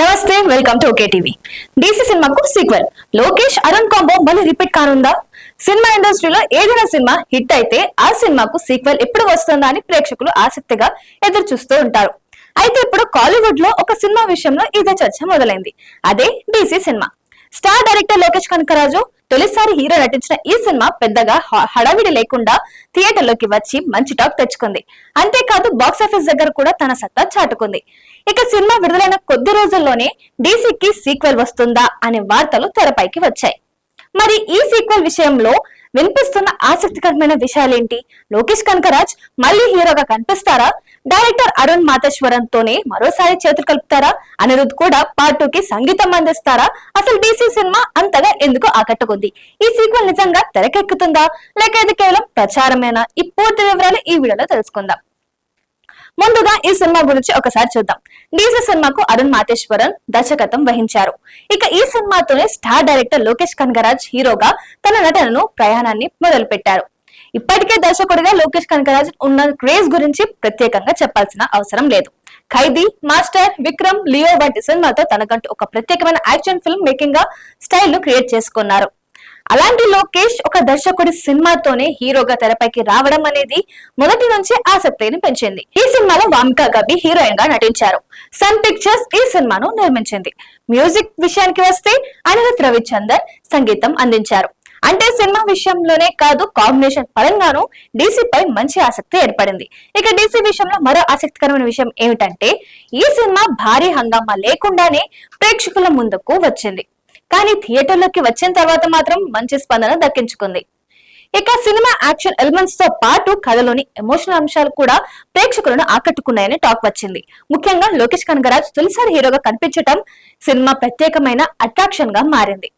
నమస్తే, welcome to okay TV. DC సినిమాకు sequel Lokesh Arun combo మళ్ళీ రిపీట్ కానుందా? సినిమా ఇండస్ట్రీలో ఏదైనా సినిమా హిట్ అయితే ఆ సినిమాకు సీక్వెల్ ఎప్పుడు వస్తుందా అని ప్రేక్షకులు ఆసక్తిగా ఎదురు చూస్తూ ఉంటారు. అయితే ఇప్పుడు కాలీవుడ్ లో ఒక సినిమా విషయంలో ఇదే చర్చ మొదలైంది. అదే DC cinema. Star director Lokesh Kanagaraj తొలిసారి హీరో నటించిన ఈ సినిమా పెద్దగా హడావిడి లేకుండా థియేటర్లోకి వచ్చి మంచి టాక్ తెచ్చుకుంది. అంతేకాదు బాక్సాఫీస్ దగ్గర కూడా తన సత్తా చాటుకుంది. ఇక సినిమా విడుదలైన కొద్ది రోజుల్లోనే డీసీకి సీక్వెల్ వస్తుందా అనే వార్తలు తెరపైకి వచ్చాయి. మరి ఈ సీక్వెల్ విషయంలో వినిపిస్తున్న ఆసక్తికరమైన విషయాలేంటి? లోకేష్ కనకరాజ్ మళ్ళీ హీరోగా కనిపిస్తారా? డైరెక్టర్ అరుణ్ మాతేశ్వరన్ తోనే మరోసారి చేతులు కలుపుతారా? అనిరుద్ కూడా పార్ట్ 2 కి సంగీతం అందిస్తారా? అసలు డీసీ సినిమా అంతగా ఎందుకు ఆకట్టుకుంది? ఈ సీక్వెల్ నిజంగా తెరకెక్కుతుందా లేక ఇది కేవలం ప్రచారమేనా? ఈ పూర్తి వివరాలు ఈ వీడియోలో తెలుసుకుందాం. ముందుగా ఈ సినిమా గురించి ఒకసారి చూద్దాం. డీసీ సినిమాకు అరుణ్ మాతేశ్వరన్ దర్శకత్వం వహించారు. ఇక ఈ సినిమాతోనే స్టార్ డైరెక్టర్ లోకేష్ కనకరాజ్ హీరోగా తన నటనను ప్రయాణాన్ని మొదలు పెట్టారు. ఇప్పటికే దర్శకుడిగా లోకేష్ కనకరాజ్ ఉన్న క్రేజ్ గురించి ప్రత్యేకంగా చెప్పాల్సిన అవసరం లేదు. ఖైదీ, మాస్టర్, విక్రమ్, లియో వంటి సినిమాతో తనకంటూ ఒక ప్రత్యేకమైన యాక్షన్ ఫిల్మ్ మేకింగ్ గా స్టైల్ ను క్రియేట్ చేసుకున్నారు. అలాంటి లోకేష్ ఒక దర్శకుడి సినిమాతోనే హీరోగా తెరపైకి రావడం అనేది మొదటి నుంచి ఆసక్తిని పెంచింది. ఈ సినిమాలో వామికా గబ్బి హీరోయిన్ గా నటించారు. సన్ పిక్చర్స్ ఈ సినిమాను నిర్మించింది. మ్యూజిక్ విషయానికి వస్తే అనిరుద్ రవిచందర్ సంగీతం అందించారు. అంటే సినిమా విషయంలోనే కాదు, కాంబినేషన్ పరంగానూ డీసీపై మంచి ఆసక్తి ఏర్పడింది. ఇక డీసీ విషయంలో మరో ఆసక్తికరమైన విషయం ఏమిటంటే ఈ సినిమా భారీ హంగామా లేకుండానే ప్రేక్షకుల ముందుకు వచ్చింది. కానీ థియేటర్లోకి వచ్చిన తర్వాత మాత్రం మంచి స్పందన దక్కించుకుంది. ఇక సినిమా యాక్షన్ ఎలిమెంట్స్ తో పాటు కథలోని ఎమోషనల్ అంశాలు కూడా ప్రేక్షకులను ఆకట్టుకున్నాయని టాక్ వచ్చింది. ముఖ్యంగా లోకేష్ కనకరాజ్ తొలిసారి హీరోగా కనిపించడం సినిమా ప్రత్యేకమైన అట్రాక్షన్ గా మారింది.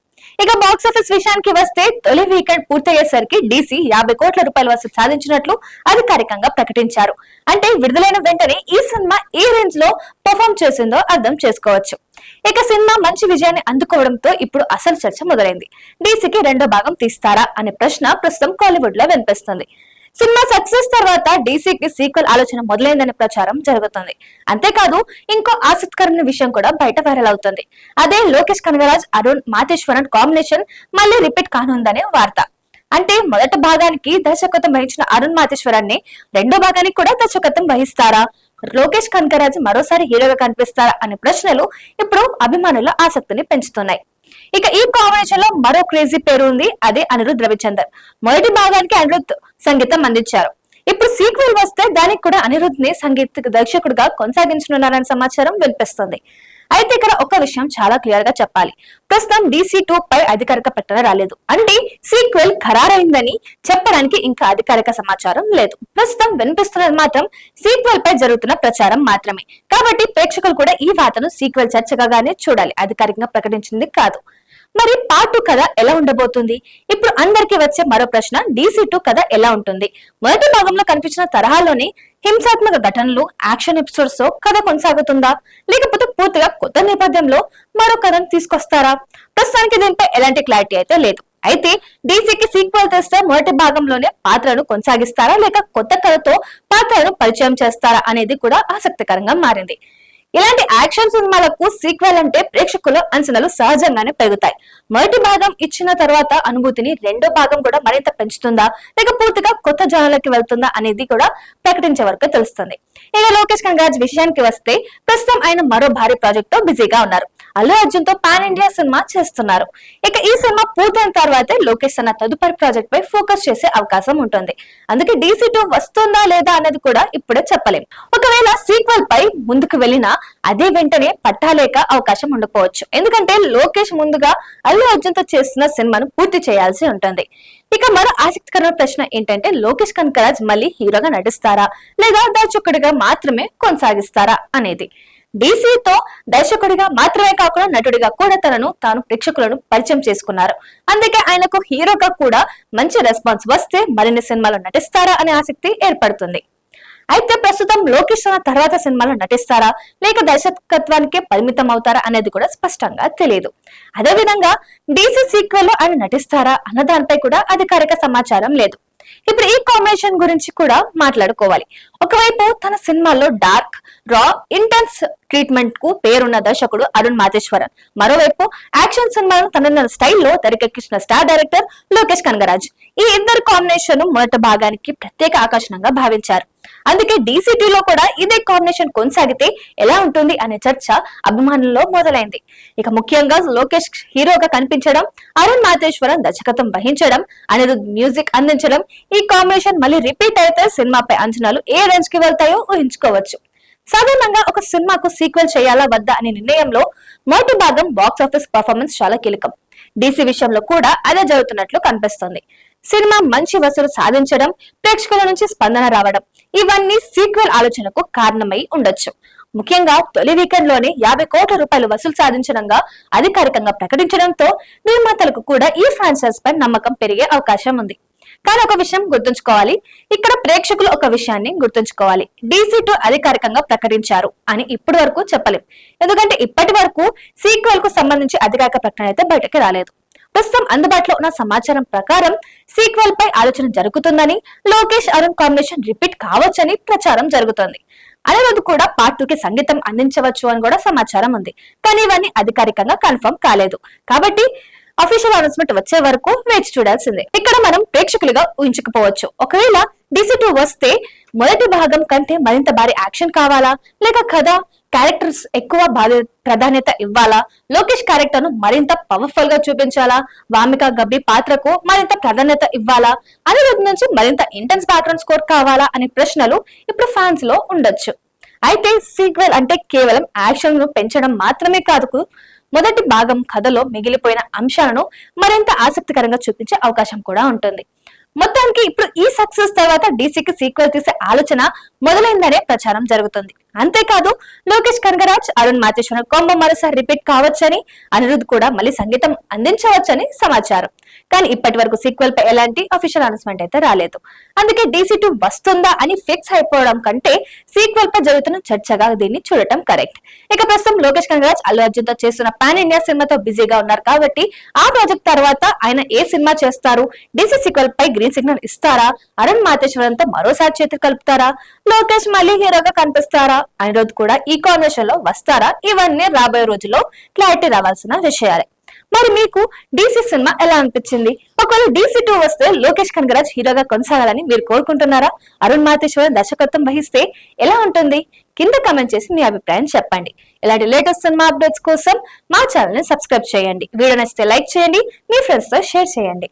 ఇక బాక్సాఫీస్ విషయానికి వస్తే తొలి వీకెండ్ పూర్తయ్యేసరికి డీసీ 50 కోట్ల రూపాయల వసూలు సాధించినట్లు అధికారికంగా ప్రకటించారు. అంటే విడుదలైన వెంటనే ఈ సినిమా ఏ రేంజ్ లో పర్ఫామ్ చేసిందో అర్థం చేసుకోవచ్చు. ఇక సినిమా మంచి విజయాన్ని అందుకోవడంతో ఇప్పుడు అసలు చర్చ మొదలైంది. డీసీకి రెండో భాగం తీస్తారా అనే ప్రశ్న ప్రస్తుతం కాలీవుడ్ లో వినిపిస్తుంది. సినిమా సక్సెస్ తర్వాత డీసీకి సీక్వెల్ ఆలోచన మొదలైందనే ప్రచారం జరుగుతుంది. అంతేకాదు ఇంకో ఆసక్తికరమైన విషయం కూడా బయట వైరల్ అవుతుంది. అదే లోకేష్ కనకరాజ్ అరుణ్ మాతేశ్వరన్ కాంబినేషన్ మళ్ళీ రిపీట్ కానుందనే వార్త. అంటే మొదటి భాగానికి దర్శకత్వం వహించిన అరుణ్ మాతేశ్వరన్ ని రెండో భాగానికి కూడా దర్శకత్వం వహిస్తారా? లోకేష్ కనకరాజ్ మరోసారి హీరోగా కనిపిస్తారా అనే ప్రశ్నలు ఇప్పుడు అభిమానుల ఆసక్తిని పెంచుతున్నాయి. ఇక ఈ కాంబినేషన్ లో మరో క్రేజీ పేరు ఉంది. అదే అనిరుద్ రవిచందర్. మొదటి భాగానికి అనిరుద్ సంగీతం అందించారు. ఇప్పుడు సీక్వెల్ వస్తే దానికి కూడా అనిరుద్ ని సంగీత దర్శకుడిగా కొనసాగించనున్నారనే సమాచారం వినిపిస్తుంది. అయితే ఇక్కడ ఒక విషయం చాలా క్లియర్ గా చెప్పాలి. ప్రస్తుతం DC2 పై అధికారిక ప్రకటన రాలేదు. అంటే సీక్వెల్ ఖరారైందని చెప్పడానికి ఇంకా అధికారిక సమాచారం లేదు. ప్రస్తుతం వినిపిస్తున్నది మాత్రం సీక్వెల్ పై జరుగుతున్న ప్రచారం మాత్రమే. కాబట్టి ప్రేక్షకులు కూడా ఈ వార్తను సీక్వెల్ చర్చగానే చూడాలి, అధికారికంగా ప్రకటించింది కాదు. మరి పార్ట్ 2 కథ ఎలా ఉండబోతుంది? ఇప్పుడు అందరికీ వచ్చే మరో ప్రశ్న, DC2 కథ ఎలా ఉంటుంది? మొదటి భాగంలో కనిపించిన తరహాలోని హింసాత్మక ఘటనలు, యాక్షన్ ఎపిసోడ్స్ తో కథ కొనసాగుతుందా లేకపోతే పూర్తిగా కొత్త నేపథ్యంలో మరో కథను తీసుకొస్తారా? ప్రస్తుతానికి దీనిపై ఎలాంటి క్లారిటీ అయితే లేదు. అయితే డీసీకి సీక్వెల్ తెస్తే మొదటి భాగంలోనే పాత్రను కొనసాగిస్తారా లేక కొత్త కథతో పాత్రను పరిచయం చేస్తారా అనేది కూడా ఆసక్తికరంగా మారింది. ఇలాంటి యాక్షన్ సినిమాలకు సీక్వెల్ అంటే ప్రేక్షకుల అంచనాలు సహజంగానే పెరుగుతాయి. మొదటి భాగం ఇచ్చిన తర్వాత అనుభూతిని రెండో భాగం కూడా మరింత పెంచుతుందా లేక పూర్తిగా కొత్త జనాలకి వెళ్తుందా అనేది కూడా ప్రకటించే వరకు తెలుస్తుంది. ఇక లోకేష్ కనకరాజ్ విషయానికి వస్తే ప్రస్తుతం ఆయన మరో భారీ ప్రాజెక్ట్ తో బిజీగా ఉన్నారు. అల్లు అర్జున్ తో పాన్ ఇండియా సినిమా చేస్తున్నారు. ఇక ఈ సినిమా పూర్తయిన తర్వాతే లోకేష్ తన తదుపరి ప్రాజెక్ట్ పై ఫోకస్ చేసే అవకాశం ఉంటుంది. అందుకే DC2 వస్తుందా లేదా అన్నది కూడా ఇప్పుడే చెప్పలేం. ఒకవేళ సీక్వెల్ పై ముందుకు వెళ్ళినా అదే వెంటనే పట్టాలేక అవకాశం ఉండకపోవచ్చు. ఎందుకంటే లోకేష్ ముందుగా అల్లు అర్జున్ తో చేస్తున్న సినిమాను పూర్తి చేయాల్సి ఉంటుంది. ఇక మరో ఆసక్తికరమైన ప్రశ్న ఏంటంటే లోకేష్ కనకరాజ్ మళ్ళీ హీరోగా నటిస్తారా లేదా దర్శకుడిగా మాత్రమే కొనసాగిస్తారా అనేది. డీసీతో దర్శకుడిగా మాత్రమే కాకుండా నటుడిగా కూడా తాను ప్రేక్షకులను పరిచయం చేసుకున్నారు. అందుకే ఆయనకు హీరోగా కూడా మంచి రెస్పాన్స్ వస్తే మరిన్ని సినిమాలు నటిస్తారా అనే ఆసక్తి ఏర్పడుతుంది. అయితే ప్రస్తుతం లోకేష్ తన తర్వాత సినిమాలో నటిస్తారా లేక దర్శకత్వానికే పరిమితం అవుతారా అనేది కూడా స్పష్టంగా తెలియదు. అదేవిధంగా డీసీ సీక్వెల్ లో ఆయన నటిస్తారా అన్న దానిపై కూడా అధికారిక సమాచారం లేదు. ఇప్పుడు ఈ కాంబినేషన్ గురించి కూడా మాట్లాడుకోవాలి. ఒకవైపు తన సినిమాల్లో డార్క్, రా, ఇంటెన్స్ ట్రీట్మెంట్ కు పేరున్న దర్శకుడు అరుణ్ మాతేశ్వరన్, మరోవైపు యాక్షన్ సినిమాలను తన స్టైల్లో తెరకెక్కించిన స్టార్ డైరెక్టర్ లోకేష్ కనగరాజ్. ఈ ఇద్దరు కాంబినేషన్ మొదటి భాగానికి ప్రత్యేక ఆకర్షణగా భావించారు. అందుకే డీసీటీలో కూడా ఇదే కాంబినేషన్ కొనసాగితే ఎలా ఉంటుంది అనే చర్చ అభిమానుల్లో మొదలైంది. ఇక ముఖ్యంగా లోకేష్ హీరోగా కనిపించడం, అరుణ్ మాతేశ్వరన్ దర్శకత్వం వహించడం, అనిరుద్ మ్యూజిక్ అందించడం, ఈ కాంబినేషన్ మళ్ళీ రిపీట్ అయితే సినిమాపై అంచనాలు ఏ రేంజ్ కి వెళ్తాయో ఊహించుకోవచ్చు. సాధారణంగా ఒక సినిమాకు సీక్వెల్ చేయాలా వద్దా అనే నిర్ణయంలో మొదటి భాగం బాక్స్ ఆఫీస్ పర్ఫార్మెన్స్ చాలా కీలకం. డీసీ విషయంలో కూడా అదే జరుగుతున్నట్లు కనిపిస్తోంది. సినిమా మంచి వసూలు సాధించడం, ప్రేక్షకుల నుంచి స్పందన రావడం, ఇవన్నీ సీక్వెల్ ఆలోచనకు కారణమై ఉండొచ్చు. ముఖ్యంగా తొలి వీకెండ్ లోనే 50 కోట్ల రూపాయలు వసూలు సాధించడంగా అధికారికంగా ప్రకటించడంతో నిర్మాతలకు కూడా ఈ ఫ్రాంచైజ్ పై నమ్మకం పెరిగే అవకాశం ఉంది. కానీ ఒక విషయం గుర్తుంచుకోవాలి, ఇక్కడ ప్రేక్షకులు ఒక విషయాన్ని గుర్తుంచుకోవాలి, DC2 అధికారికంగా ప్రకటించారు అని ఇప్పటి వరకు చెప్పలేం. ఎందుకంటే ఇప్పటి వరకు సీక్వెల్ కు సంబంధించి అధికారిక ప్రకటన అయితే బయటకి రాలేదు. ప్రస్తుతం అందుబాటులో ఉన్న సమాచారం ప్రకారం సీక్వెల్ పై ఆలోచన జరుగుతుందని, లోకేష్ అరుణ్ కాంబినేషన్ రిపీట్ కావచ్చని ప్రచారం జరుగుతోంది. అనిరుద్ కూడా పార్ట్ 2 కి సంగీతం అందించవచ్చు అని కూడా సమాచారం ఉంది. కానీ ఇవన్నీ అధికారికంగా కన్ఫర్మ్ కాలేదు. కాబట్టి అఫీషియల్ అనౌన్స్మెంట్ వచ్చే వరకు వేచి చూడాల్సిందే. ఇక్కడ మనం ప్రేక్షకులుగా ఊహించకపోవచ్చు. ఒకవేళ DC2 వస్తే మొదటి భాగం కంటే మరింత భారీ యాక్షన్ కావాలా, లేక కథ క్యారెక్టర్స్ ఎక్కువ ప్రాధాన్యత ఇవ్వాలా, లోకేష్ క్యారెక్టర్ ను మరింత పవర్ఫుల్ గా చూపించాలా, వామిక గబ్బి పాత్రకు మరింత ప్రాధాన్యత ఇవ్వాలా, అనిరుద్ నుంచి మరింత ఇంటెన్స్ బ్యాక్గ్రౌండ్ స్కోర్ కావాలా అనే ప్రశ్నలు ఇప్పుడు ఫ్యాన్స్ లో ఉండొచ్చు. అయితే సీక్వెల్ అంటే కేవలం యాక్షన్ ను పెంచడం మాత్రమే కాదు, మొదటి భాగం కథలో మిగిలిపోయిన అంశాలను మరింత ఆసక్తికరంగా చూపించే అవకాశం కూడా ఉంటుంది. మొత్తానికి ఇప్పుడు ఈ సక్సెస్ తర్వాత డీసీకి సీక్వెల్ తీసే ఆలోచన మొదలైందనే ప్రచారం జరుగుతుంది. అంతేకాదు లోకేష్ కనగరాజ్, అరుణ్ మాతేశ్వరన్ కాంబో మరోసారి రిపీట్ కావచ్చని, అనిరుద్ కూడా మళ్ళీ సంగీతం అందించవచ్చని సమాచారం. కానీ ఇప్పటి వరకు సీక్వెల్ పై ఎలాంటి అఫీషియల్ అనౌన్స్మెంట్ అయితే రాలేదు. అందుకే DC2 వస్తుందా అని ఫిక్స్ అయిపోవడం కంటే సీక్వెల్ పై జరుగుతున్న చర్చగా దీన్ని చూడటం కరెక్ట్. ఇక ప్రస్తుతం లోకేష్ కనగరాజ్ అల్లు అర్జున్ తో చేస్తున్న పాన్ ఇండియా సినిమాతో బిజీగా ఉన్నారు కాబట్టి ఆ ప్రాజెక్ట్ తర్వాత ఆయన ఏ సినిమా చేస్తారు, డీసీ సీక్వెల్ పై గ్రీన్ సిగ్నల్ ఇస్తారా, అరుణ్ మాతేశ్వరన్ తో మరోసారి చేతులు కలుపుతారా, లోకేష్ మళ్ళీ హీరోగా కనిపిస్తారా, అనిరుద్ కూడా ఈ కాంబినేషన్ లో వస్తారా, ఇవన్నీ రాబోయే రోజుల్లో క్లారిటీ రావాల్సిన విషయాలే. మరి మీకు DC సినిమా ఎలా అనిపించింది? ఒకవేళ DC2 వస్తే లోకేష్ కనగరాజ్ హీరోగా కొనసాగాలని మీరు కోరుకుంటున్నారా? అరుణ్ మాతేశ్వరన్ దర్శకత్వం వహిస్తే ఎలా ఉంటుంది? కింద కామెంట్ చేసి మీ అభిప్రాయం చెప్పండి. ఇలాంటి లేటెస్ట్ సినిమా అప్డేట్స్ కోసం మా ఛానల్ ని సబ్స్క్రైబ్ చేయండి. వీడియో నచ్చితే లైక్ చేయండి, మీ ఫ్రెండ్స్ తో షేర్ చేయండి.